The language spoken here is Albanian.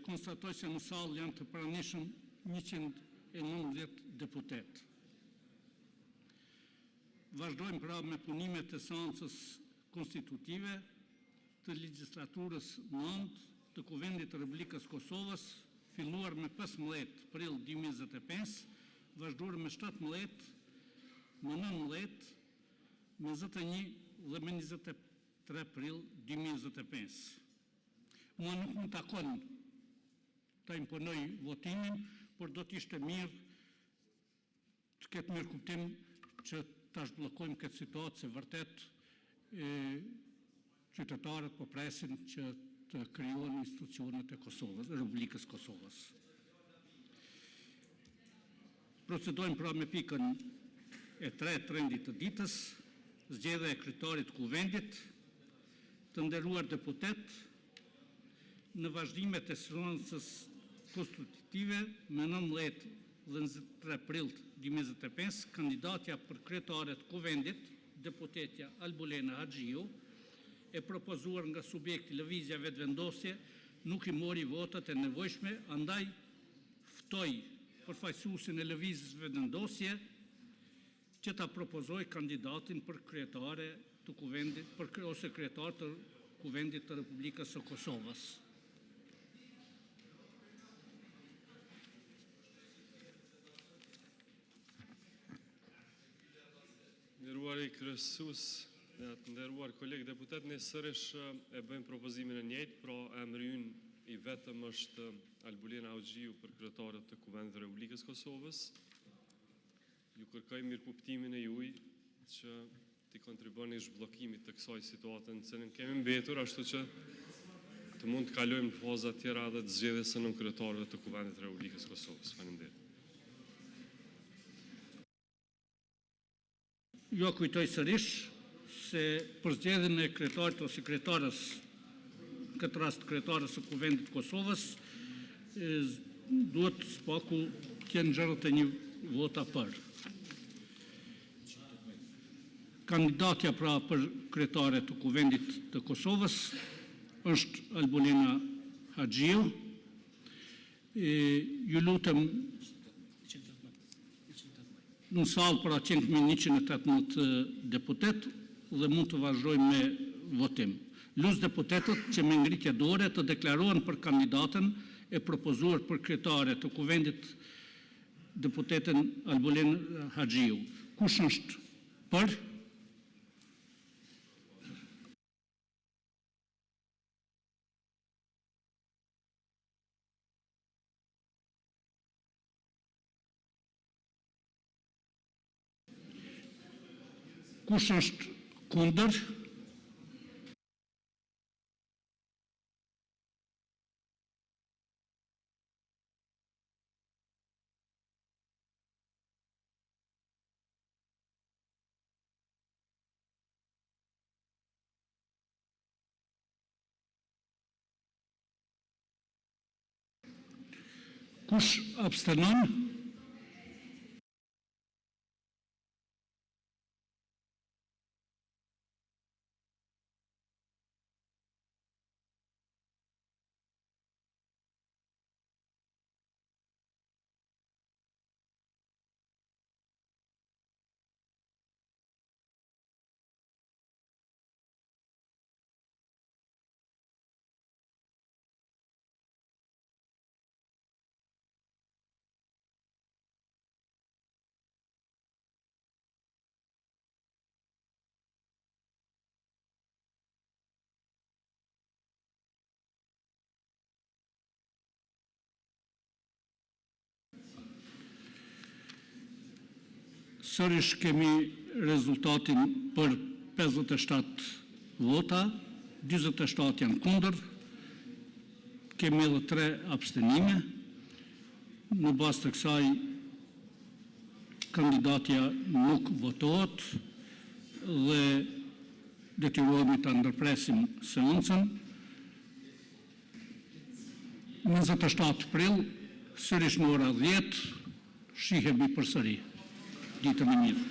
konstatoj se në salë janë të pranishëm 119 deputet. Vazhdojmë pra me punimet e seancës konstitutive të legjislaturës 9 të Kuvendit të Republikës Kosovës, filluar me 15 prill 2025, vazhduar me 17, me 19, me 21 dhe me 23 prill 2025. Mua nuk më takon të imponoj votimin, por do t'ishte mirë të ketë mirë kuptim që ta zhbllokojmë këtë situatë, se vërtet qytetarët po presin që të krijohen institucionet e Kosovës, Republikës Kosovës. Procedojmë pra me pikën e 3 të rendit të ditës, zgjedhja e kryetarit të Kuvendit. Të nderuar deputet, në vazhdimet e seancës konstitutive me 19 dhe 23 prill 2025, kandidatja për kryetare të Kuvendit, deputetja Albulena Haxhiu, e propozuar nga subjekti lëvizja vetëvendosje, nuk i mori votat e nevojshme, andaj ftoj përfaqësuesin e lëvizjes vetëvendosje që ta propozoj kandidatin për kryetare të Kuvendit, ose kryetar të Kuvendit të Republikës së Kosovës. Nderuar i kryesues, të nderuar kolegë deputet, ne sërish e bëjmë propozimin e njëjtë, pra emri ynë i vetëm është Albulena Haxhiu për kryetarët të Kuvendit të Republikës Kosovës. Ju kërkoj mirëkuptimin e juaj që të kontribuoni zhbllokimit të kësaj situate në cilën kemi mbetur, ashtu që të mund të kalojmë në faza tjera dhe të zgjedhjes së nënkretarëve të Kuvendit të Republikës Kosovës. Faleminderit. Jo kujtoj sërish se për zgjedhjen e kryetarit ose kryetarës, në këtë rast kryetarës së Kuvendit të Kosovës, duhet spaku të jenë 61 vota për. Kandidatja pra për kryetare të Kuvendit të Kosovës është Albulena Haxhiu. Ju lutem në salë pra 118 deputet dhe mund të vazhdojmë me votim. Lus deputetët që me ngritje dore të deklarohen për kandidatën e propozuar për kryetare të Kuvendit, deputeten Albulena Haxhiu. Kush është për? Kush është kundër? Kush abstenon? Sërish kemi rezultatin për 57 vota, 27 janë kundër, kemi edhe 3 abstenime. Në bazë të kësaj, kandidatja nuk votohet dhe detyrohemi ta ndërpresim seancën. 27 prill, sërish në ora 10, shihemi përsëri. Ditën e mirë.